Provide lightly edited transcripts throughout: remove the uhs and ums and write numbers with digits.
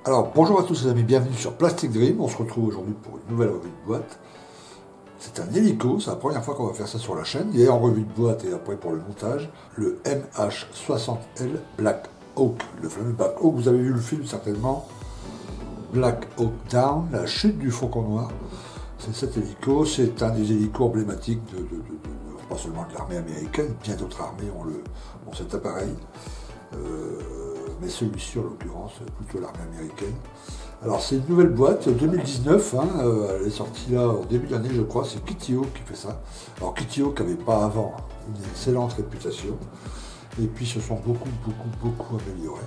Alors, bonjour à tous les amis, bienvenue sur Plastic Dream. On se retrouve aujourd'hui pour une nouvelle revue de boîte. C'est un hélico, c'est la première fois qu'on va faire ça sur la chaîne. Il est en revue de boîte et après pour le montage, le MH60L Black Hawk, le fameux Black Hawk. Vous avez vu le film certainement, Black Hawk Down, la chute du Faucon Noir. C'est cet hélico, c'est un des hélicos emblématiques pas seulement de l'armée américaine, bien d'autres armées ont cet appareil. Mais celui-ci en l'occurrence, plutôt l'armée américaine. Alors c'est une nouvelle boîte, 2019, elle est sortie là au début d'année je crois, c'est Kitty Hawk qui fait ça. Alors Kitty Hawk n'avait pas avant une excellente réputation, et puis se sont beaucoup améliorés.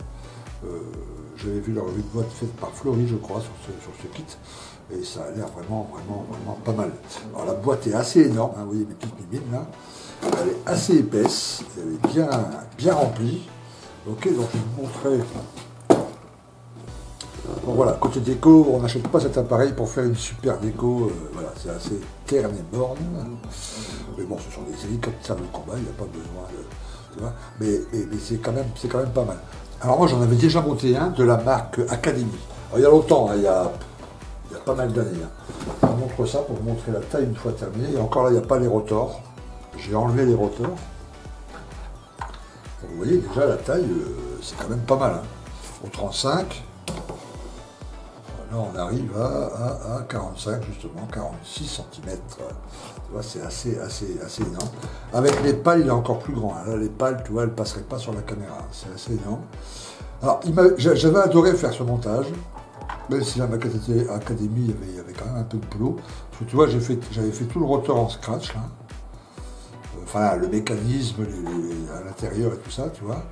J'avais vu la revue de boîte faite par Flory je crois sur ce kit, et ça a l'air vraiment pas mal. Alors la boîte est assez énorme, vous voyez mes petites mimines là, elle est assez épaisse, elle est bien remplie. Ok, donc je vais vous montrer. Bon voilà, côté déco, on n'achète pas cet appareil pour faire une super déco. Voilà, c'est assez terne et borne. Mais bon, ce sont des hélicoptères de combat, il n'y a pas besoin de. Tu vois, mais c'est quand même pas mal. Alors moi j'en avais déjà monté un de la marque Academy. Alors, il y a longtemps, il y a pas mal d'années. Je vous montre ça pour vous montrer la taille une fois terminée. Et encore là, il n'y a pas les rotors. J'ai enlevé les rotors. Vous voyez déjà la taille, c'est quand même pas mal. Au 35, là on arrive à 45 justement, 46 cm. Tu vois, c'est assez énorme. Avec les pales, il est encore plus grand. Là les pales, tu vois, elles ne passeraient pas sur la caméra. C'est assez énorme. Alors j'avais adoré faire ce montage, même si la maquette était Academy, il y avait quand même un peu de boulot. Parce que tu vois, j'avais fait tout le rotor en scratch là. Enfin, le mécanisme à l'intérieur et tout ça, tu vois.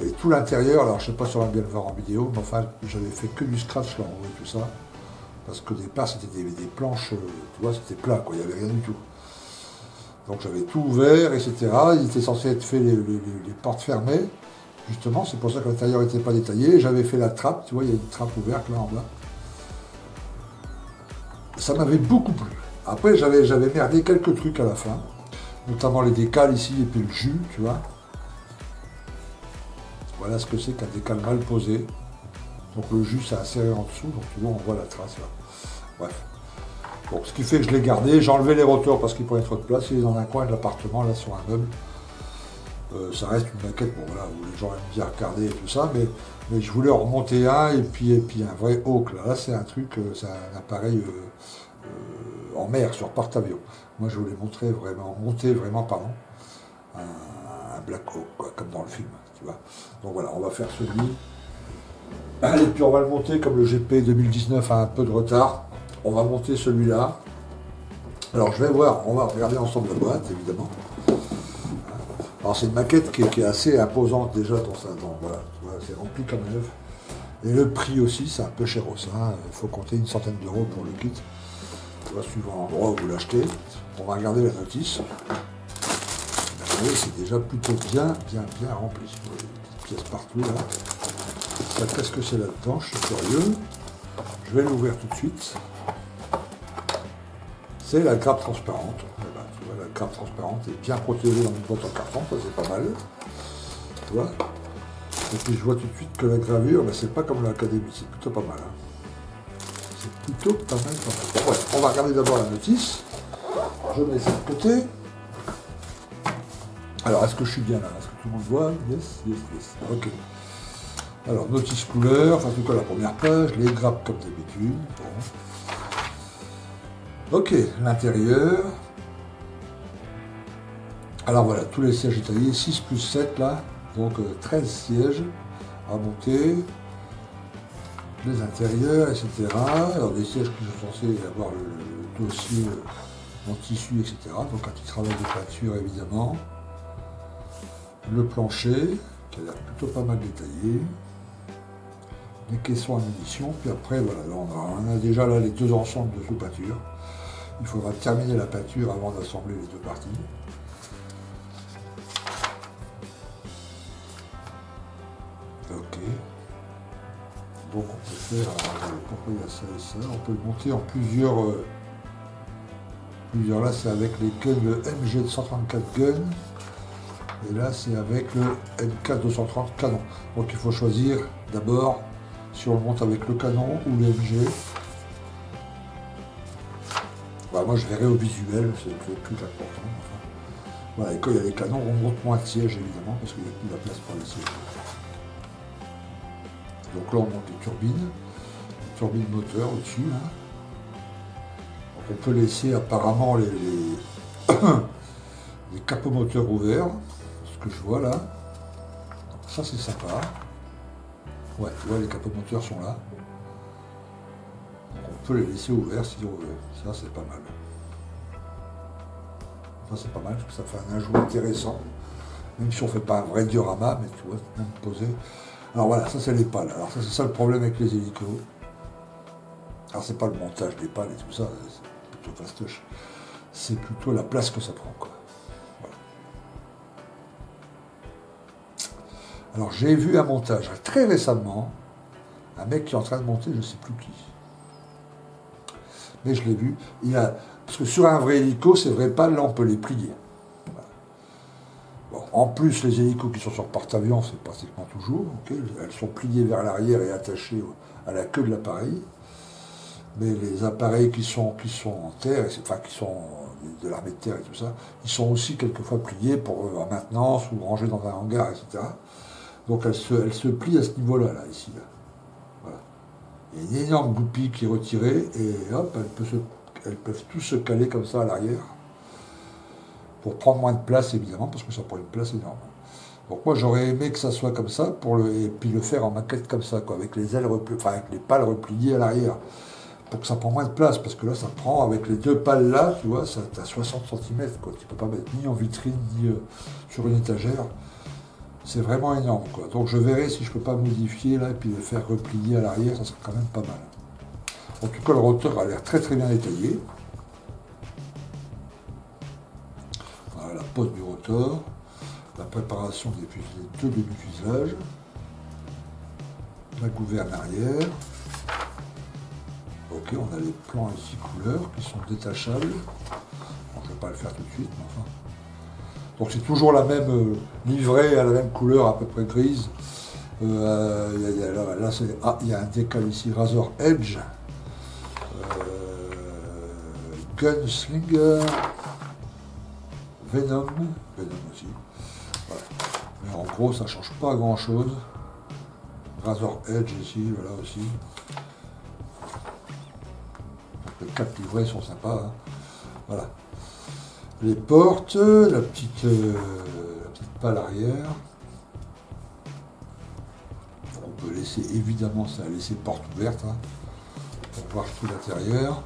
Et tout l'intérieur, alors je sais pas si on va bien le voir en vidéo, mais enfin, j'avais fait que du scratch là, en haut et tout ça. Parce que au départ, c'était des planches, tu vois, c'était plat, quoi, il n'y avait rien du tout. Donc j'avais tout ouvert, etc. Il était censé être fait les portes fermées, justement, c'est pour ça que l'intérieur n'était pas détaillé. J'avais fait la trappe, tu vois, il y a une trappe ouverte là en bas. Ça m'avait beaucoup plu. Après, j'avais merdé quelques trucs à la fin. Notamment les décals ici et puis le jus, tu vois. Voilà ce que c'est qu'un décal mal posé. Donc le jus s'est inséré en dessous, donc tu vois, on voit la trace là. Bref. Donc ce qui fait que je l'ai gardé, j'ai enlevé les rotors parce qu'il pourrait être de place, il est dans un coin de l'appartement, là sur un meuble. Ça reste une maquette, bon voilà, où les gens aiment bien regarder et tout ça, mais je voulais en remonter un et puis un vrai Hawk là. Là c'est un truc, c'est un appareil en mer, sur porte-avions. Moi, je voulais monter vraiment, pardon, un Black Hawk, quoi, comme dans le film, tu vois. Donc voilà, on va faire celui. Allez, puis on va le monter comme le GP 2019 a un peu de retard. On va monter celui-là. Alors, je vais voir, on va regarder ensemble la boîte, évidemment. Alors, c'est une maquette qui est assez imposante déjà dans ça. Voilà, c'est rempli comme un œuf. Et le prix aussi, c'est un peu cher au sein. Il faut compter une centaine d'euros pour le kit. Suivant l'endroit où vous l'achetez. On va regarder la notice. Vous voyez, c'est déjà plutôt bien rempli. Vous voyez, des petites pièces partout là. Qu'est-ce que c'est là-dedans? Je suis curieux. Je vais l'ouvrir tout de suite. C'est la grappe transparente. Voilà, tu vois, la grappe transparente est bien protégée dans une boîte en carton, ça c'est pas mal. Tu vois. Et puis je vois tout de suite que la gravure, ben, c'est pas comme l'Académie, c'est plutôt pas mal. C'est plutôt pas mal. Bon, ouais, on va regarder d'abord la notice. Je mets ça de côté. Alors, est-ce que je suis bien là? Est-ce que tout le monde voit? Yes. Ok. Alors, notice couleur, enfin, en tout cas, la première page, les grappes comme d'habitude. Bon. Ok, l'intérieur. Alors voilà, tous les sièges détaillés, 6 plus 7 là, donc 13 sièges à monter. Les intérieurs, etc. Alors des sièges qui sont censés avoir le dossier en tissu, etc. Donc un petit travail de peinture évidemment. Le plancher, qui a l'air plutôt pas mal détaillé. Les caissons à munitions, puis après voilà, là, on a déjà là les deux ensembles de sous-peinture. Il faudra terminer la peinture avant d'assembler les deux parties. Ok. Donc on peut faire, pourquoi il y a ça et ça, on peut le monter en plusieurs là c'est avec les guns, le MG134 gun, et là c'est avec le MK230 canon. Donc il faut choisir d'abord si on le monte avec le canon ou l'MG. Bah, moi je verrai au visuel, c'est le plus important. Enfin. Voilà, et quand il y a les canons, on monte moins de sièges évidemment, parce qu'il n'y a plus de la place pour les sièges. Donc là on monte les turbines moteurs au-dessus. Hein. Donc on peut laisser apparemment les capots moteurs ouverts, ce que je vois là. Donc ça c'est sympa. Ouais, tu vois les capots moteurs sont là. Donc on peut les laisser ouverts si on veut. Ça c'est pas mal. Ça c'est pas mal parce que ça fait un ajout intéressant. Même si on ne fait pas un vrai diorama, mais tu vois, même posé. Alors voilà, ça c'est les pales. Alors ça c'est ça le problème avec les hélicos. Alors c'est pas le montage des pales et tout ça, c'est plutôt fastoche. C'est plutôt la place que ça prend, quoi. Voilà. Alors j'ai vu un montage très récemment, un mec qui est en train de monter, je ne sais plus qui. Mais je l'ai vu, parce que sur un vrai hélico, ces vraies pales, là on peut les plier. Bon, en plus, les hélicos qui sont sur porte-avions, c'est pratiquement toujours, okay, elles sont pliées vers l'arrière et attachées à la queue de l'appareil. Mais les appareils qui sont en terre, enfin qui sont de l'armée de terre et tout ça, ils sont aussi quelquefois pliés pour en maintenance ou rangés dans un hangar, etc. Donc elles se plient à ce niveau-là, là, ici. Là. Voilà. Il y a une énorme goupille qui est retirée et hop, elles peuvent tous se caler comme ça à l'arrière. Pour prendre moins de place évidemment, parce que ça prend une place énorme. Donc moi j'aurais aimé que ça soit comme ça, et puis le faire en maquette comme ça, quoi, avec les ailes avec les pales repliées à l'arrière, pour que ça prenne moins de place, parce que là ça prend, avec les deux pales là, tu vois, ça à 60 cm, quoi. Tu peux pas mettre ni en vitrine, ni sur une étagère. C'est vraiment énorme, quoi. Donc je verrai si je peux pas modifier là, et puis le faire replier à l'arrière, ça serait quand même pas mal. En tout cas le rotor a l'air très très bien détaillé. La pose du rotor, la préparation des deux demi-fuselages, la gouverne arrière. Ok, on a les plans ici couleurs qui sont détachables. Bon, je ne vais pas le faire tout de suite, mais enfin. Donc c'est toujours la même livrée à la même couleur, à peu près grise. Là, il y a un décal ici, Razor Edge, Gunslinger. Venom aussi. Voilà. Mais en gros, ça ne change pas grand-chose. Razor Edge ici, voilà aussi. Les 4 livrets sont sympas. Hein. Voilà. Les portes, la petite pale arrière. On peut laisser, évidemment, ça a laissé porte ouverte hein, pour voir tout l'intérieur.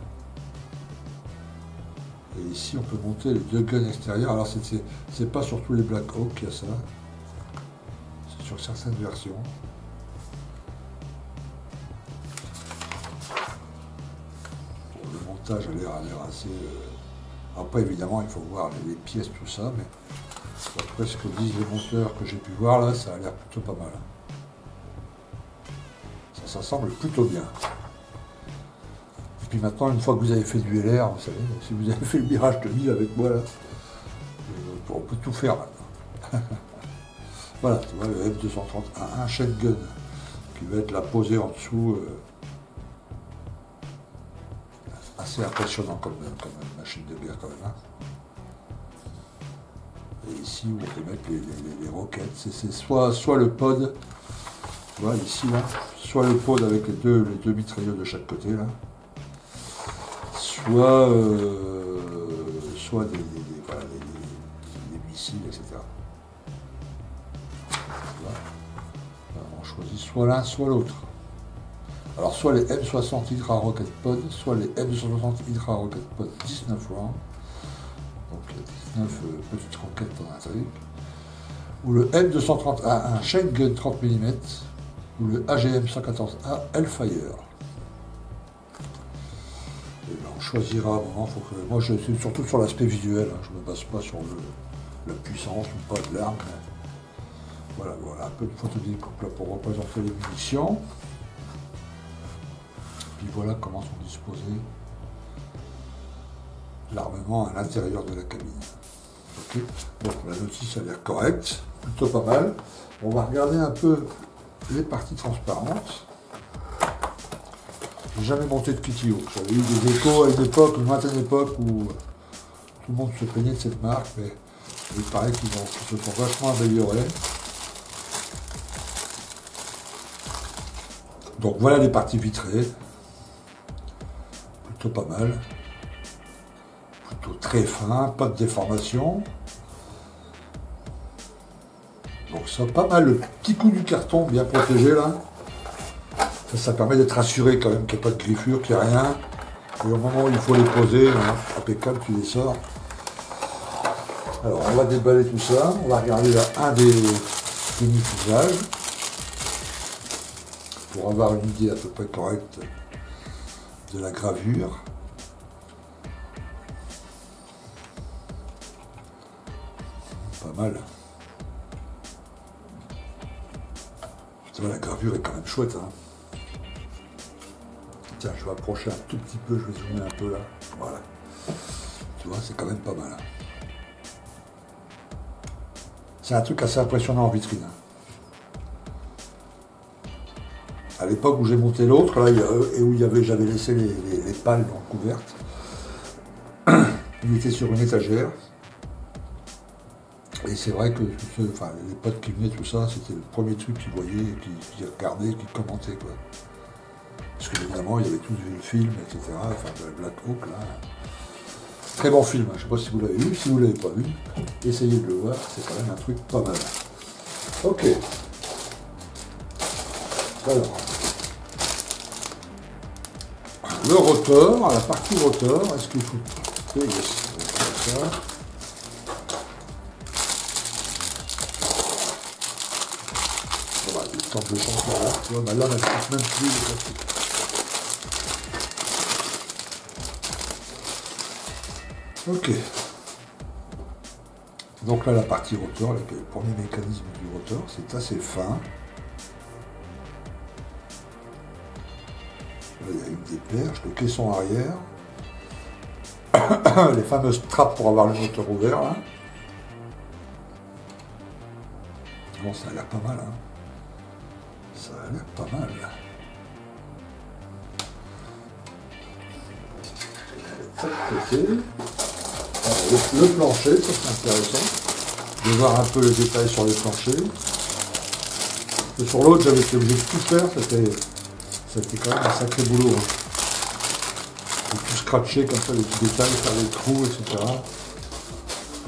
Et ici, on peut monter les deux guns extérieurs. Alors, c'est pas sur tous les Black Hawk qu'il y a ça. C'est sur certaines versions. Bon, le montage a l'air assez... Après, évidemment, il faut voir les pièces, tout ça. Mais après ce que disent les monteurs que j'ai pu voir, là, ça a l'air plutôt pas mal. Ça semble plutôt bien. Puis maintenant, une fois que vous avez fait du LR, vous savez, si vous avez fait le Mirage 2000 avec moi, là, on peut tout faire maintenant. Voilà, tu vois, le F230A1 Shotgun, qui va être là posé en dessous. Assez impressionnant comme machine de guerre quand même. Hein. Et ici, où on peut mettre les roquettes, c'est soit le pod, tu vois, ici, là, soit le pod avec les deux mitrailleurs de chaque côté, là. Soit des missiles, etc. On choisit soit l'un, soit l'autre. Alors, soit les M60 Hydra Rocket Pod, soit les M260 Hydra Rocket Pod 19 rounds, donc 19 petites roquettes dans un truc, ou le M230A1 Chain Gun 30 mm, ou le AGM 114A Hellfire. On choisira à un moment, moi je suis surtout sur l'aspect visuel, hein, je ne me base pas sur la puissance ou pas de l'arme. Voilà, un peu de photo découpe là pour représenter les munitions. Puis voilà comment sont disposés l'armement à l'intérieur de la cabine. Okay. Donc la notice a l'air correcte, plutôt pas mal. On va regarder un peu les parties transparentes. J'ai jamais monté de Kitty Hawk. J'avais eu des échos à une lointaine époque où tout le monde se plaignait de cette marque, mais il paraît qu'ils se sont vachement améliorés. Donc voilà les parties vitrées. Plutôt pas mal. Plutôt très fin, pas de déformation. Donc ça, pas mal, le petit coup du carton bien protégé là. Ça permet d'être assuré quand même qu'il n'y a pas de griffure, qu'il n'y a rien. Et au moment où il faut les poser, hein, impeccable, tu les sors. Alors on va déballer tout ça, on va regarder là un des demi-fusages pour avoir une idée à peu près correcte de la gravure. Pas mal. Putain, la gravure est quand même chouette. Hein. Tiens, je vais approcher un tout petit peu, je vais zoomer un peu là. Voilà. Tu vois, c'est quand même pas mal. Hein. C'est un truc assez impressionnant en vitrine. À l'époque où j'ai monté l'autre, là, et où j'avais laissé les pales donc couvertes, il était sur une étagère. Et c'est vrai que les potes qui venaient, tout ça, c'était le premier truc qu'ils voyaient, qu'ils regardaient, qu'ils commentaient, quoi. Parce que évidemment, il y avait tous vu le film, etc. Enfin, Black Hawk, là. Très bon film, hein. Je ne sais pas si vous l'avez vu, si vous ne l'avez pas vu, essayez de le voir, c'est quand même un truc pas mal. Ok. Alors. Le rotor, la partie rotor, est-ce qu'il faut... Yes, ça. Voilà, il semble changer là, tu vois, bah là, on a même plus le plastique. Ok. Donc là, la partie rotor, là, le premier mécanisme du rotor, c'est assez fin. Là, il y a une des perches, le caisson arrière. Les fameuses trappes pour avoir le moteur ouvert, là. Bon, ça a l'air pas mal, hein. Ça a l'air pas mal, là. Le plancher, ça c'est intéressant de voir un peu les détails sur les planchers. Et sur l'autre, j'avais été obligé de tout faire, c'était quand même un sacré boulot. Hein. De tout scratcher comme ça, les petits détails, faire les trous, etc.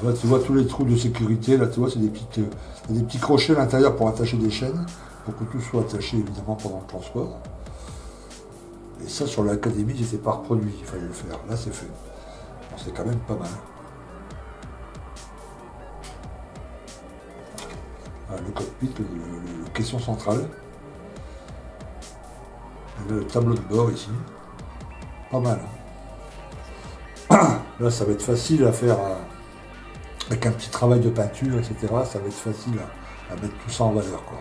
Là, tu vois tous les trous de sécurité, là tu vois, c'est des petits crochets à l'intérieur pour attacher des chaînes, pour que tout soit attaché évidemment pendant le transport. Et ça, sur l'académie, j'étais pas reproduit, il fallait le faire. Là, c'est fait. Bon, c'est quand même pas mal. Ah, le cockpit, le caisson central. Le tableau de bord ici. Pas mal. Hein. Là, ça va être facile à faire avec un petit travail de peinture, etc. Ça va être facile à mettre tout ça en valeur, quoi.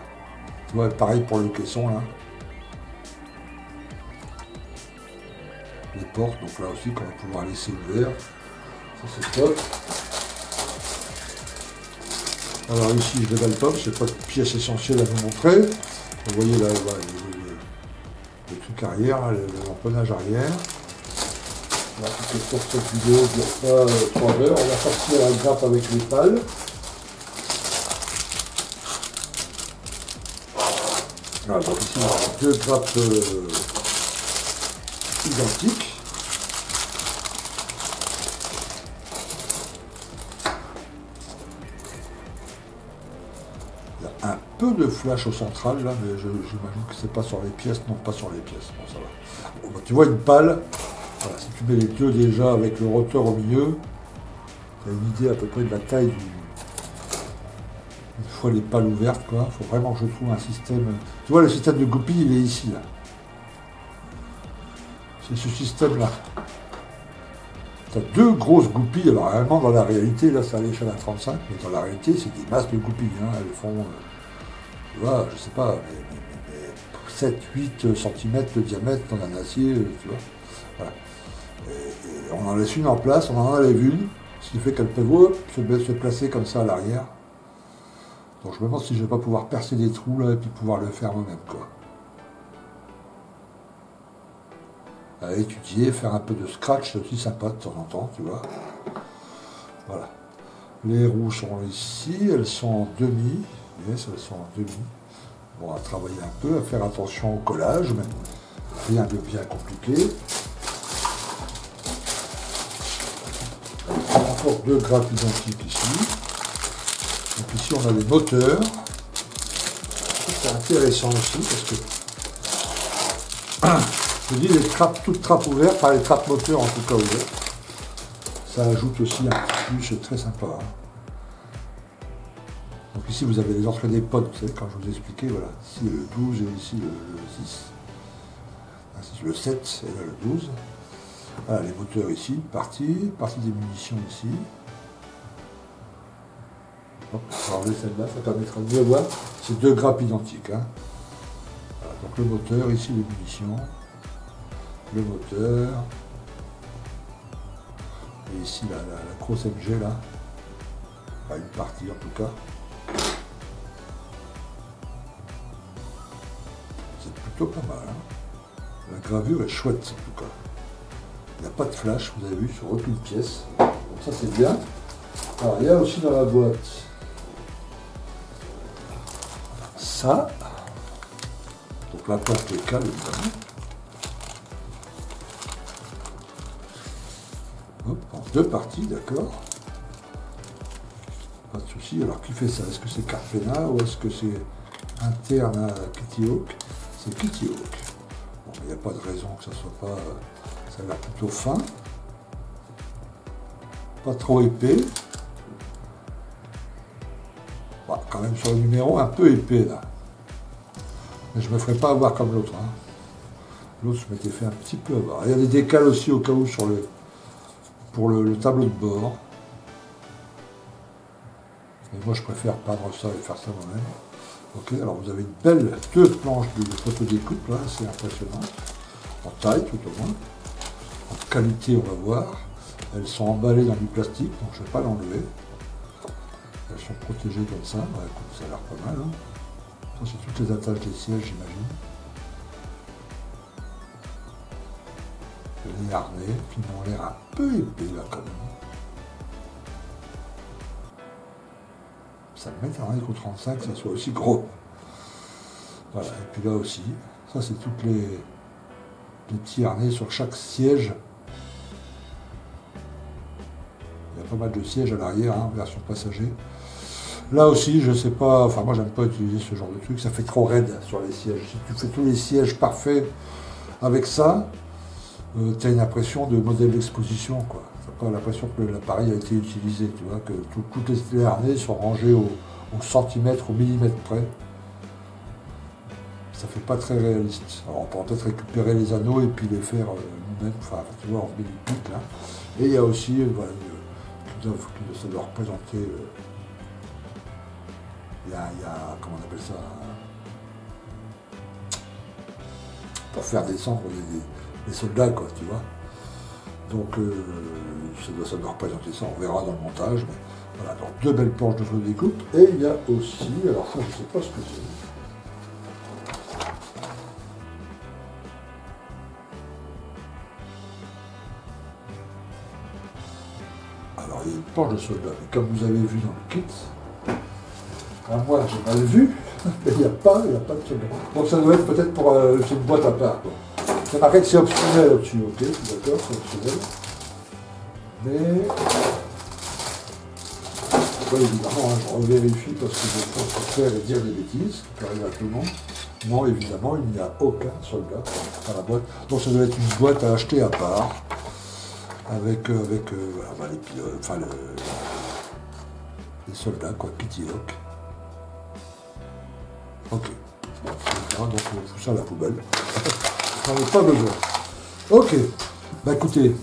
Tu vois, pareil pour le caisson, là. Les portes, donc là aussi, qu'on va pouvoir laisser ouvert. Ça, c'est top. Alors ici, je déballe pas, c'est pas de pièce essentielle à vous montrer. Vous voyez là, le truc arrière, l'empennage arrière. Là, tout est pour cette vidéo dure pas 3 heures. On va sortir la grappe avec les pales. Voilà, donc ici, on a deux grappes identiques. Il y a un peu de flash au central là, mais j'imagine que c'est pas sur les pièces, non pas sur les pièces. Bon, ça va. Bon, bah, tu vois une pale. Voilà, si tu mets les deux déjà avec le rotor au milieu, tu as une idée à peu près de la taille du. Une fois les pales ouvertes, quoi. Il faut vraiment que je trouve un système. Tu vois, le système de goupille, il est ici, là. C'est ce système-là. Tu as deux grosses goupilles. Alors, réellement, dans la réalité, là, c'est à l'échelle à 35, mais dans la réalité, c'est des masses de goupilles. Hein. Elles font, tu vois, je sais pas, 7-8 cm de diamètre dans un acier, tu vois. Voilà. Et on en laisse une en place, on en enlève une, ce qui fait qu'elles peuvent se placer comme ça à l'arrière. Donc je me demande si je vais pas pouvoir percer des trous là et puis pouvoir le faire moi-même, quoi. à étudier, faire un peu de scratch, c'est aussi sympa de temps en temps, tu vois. Voilà. Les roues sont ici, elles sont en demi. Yes, elles sont en demi. Bon, à travailler un peu, à faire attention au collage, mais rien de bien compliqué. Encore deux grappes identiques ici. Donc ici on a les moteurs. C'est intéressant aussi parce que je dis les trappes, toutes trappes ouvertes, enfin les trappes moteurs en tout cas ouvertes. Ça ajoute aussi un petit plus très sympa. Hein. Donc ici vous avez les entrées des pods, vous savez, quand je vous ai expliqué, voilà. Ici le 12 et ici le 6. Ainsi, le 7 et là le 12. Voilà les moteurs ici, partie des munitions ici. Hop, on va enlever celle-là, ça permettra de mieux voir. C'est deux grappes identiques. Hein. Voilà, donc le moteur, ici les munitions. Le moteur. Et ici la grosse MG là. Enfin, une partie en tout cas. C'est plutôt pas mal. Hein. La gravure est chouette en tout cas. Il n'y a pas de flash, vous avez vu, sur aucune pièce. Donc ça c'est bien. Alors il y a aussi dans la boîte ça. Donc la porte est calme évidemment. Hop, en deux parties, d'accord. Pas de souci. Alors qui fait ça? Est-ce que c'est Carpena ou est-ce que c'est interne à Kitty Hawk? C'est Kitty Hawk. Bon, il n'y a pas de raison que ça soit pas. Ça a l'air plutôt fin. Pas trop épais. Bah, quand même sur le numéro un peu épais là. Mais je ne me ferai pas avoir comme l'autre. Hein. L'autre, je m'étais fait un petit peu avoir. Il y a des décals aussi au cas où sur pour le tableau de bord. Et moi, je préfère peindre ça et faire ça moi-même. Ok, alors vous avez une belle deux planches de photo découpe là, c'est impressionnant. En taille tout au moins. En qualité, on va voir. Elles sont emballées dans du plastique, donc je ne vais pas l'enlever. Elles sont protégées comme ça. Bah, écoute, ça a l'air pas mal. Hein. Ça, c'est toutes les attaches des sièges, j'imagine. Les harnais qui m'ont l'air un peu épais là quand même. Ça m'étonnerait qu'au 35 ça soit aussi gros. Voilà, et puis là aussi, ça c'est toutes les petits harnais sur chaque siège. Il y a pas mal de sièges à l'arrière, hein, version passager. Là aussi, je sais pas, enfin moi j'aime pas utiliser ce genre de truc, ça fait trop raide sur les sièges. Si tu fais tous les sièges parfaits avec ça, tu as une impression de modèle d'exposition, quoi. Tu n'as pas l'impression que l'appareil a été utilisé, tu vois, que toutes les harnais sont rangés au centimètre, au millimètre près. Ça fait pas très réaliste. Alors on peut peut-être récupérer les anneaux et puis les faire nous-mêmes, enfin tu vois, en millipique là. Et il y a aussi, voilà, ça doit représenter, il y a, comment on appelle ça, pour faire descendre les soldats, quoi, tu vois. Donc ça doit représenter ça, on verra dans le montage. Mais voilà, donc deux belles planches de photo découpe. Et il y a aussi, alors ça je sais pas ce que c'est. Alors il y a une planche de soldat, mais comme vous avez vu dans le kit, moi j'ai mal vu, mais il n'y a pas de soldat. Donc ça doit être peut-être pour c'est une boîte à part, quoi. C'est marqué que c'est optionnel au-dessus, ok, d'accord, c'est optionnel. Mais, ouais, évidemment, hein, je revérifie parce que je pense faire et dire des bêtises, qui arrive à tout le monde. Non, évidemment, il n'y a aucun soldat dans la boîte. Donc ça doit être une boîte à acheter à part, avec voilà, les pilotes, enfin les soldats, quoi, Kitty Hawk. Ok, bon, donc on fout ça à la poubelle. J'en ai pas besoin. Ok, bah écoutez,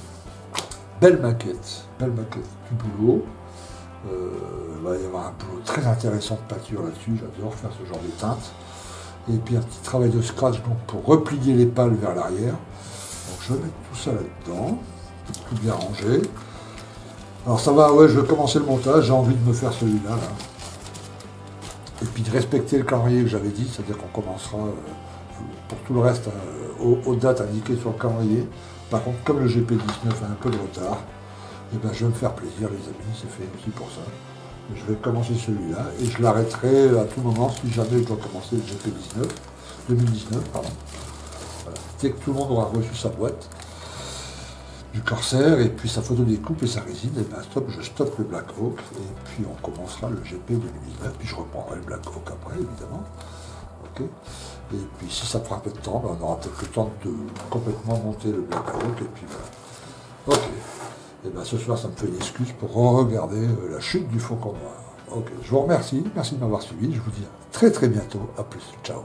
belle maquette du boulot. Il va y avoir un boulot très intéressant de peinture là-dessus, j'adore faire ce genre de teinte. Et puis un petit travail de scratch donc pour replier les pales vers l'arrière. Donc je vais mettre tout ça là-dedans, tout bien rangé. Alors ça va, ouais, je vais commencer le montage, j'ai envie de me faire celui-là. Là. Et puis de respecter le calendrier que j'avais dit, c'est-à-dire qu'on commencera pour tout le reste aux dates indiquées sur le calendrier. Par contre, comme le GP19 a un peu de retard, eh ben, je vais me faire plaisir, les amis, c'est fait aussi pour ça. Je vais commencer celui-là et je l'arrêterai à tout moment si jamais je dois commencer le GP19, 2019, pardon. Voilà. Dès que tout le monde aura reçu sa boîte du Corsair et puis sa photo des coupes et sa résine, et ben stop, je stoppe le Black Hawk et puis on commencera le GP 2019, puis je reprendrai le Black Hawk après, évidemment. Okay. Et puis si ça prend un peu de temps, ben, on aura peut-être le temps de complètement monter le Black Hawk et puis voilà. Ok. Et bien ce soir, ça me fait une excuse pour regarder la chute du Faucon Noir. Ok, je vous remercie, merci de m'avoir suivi, je vous dis à très très bientôt, à plus, ciao.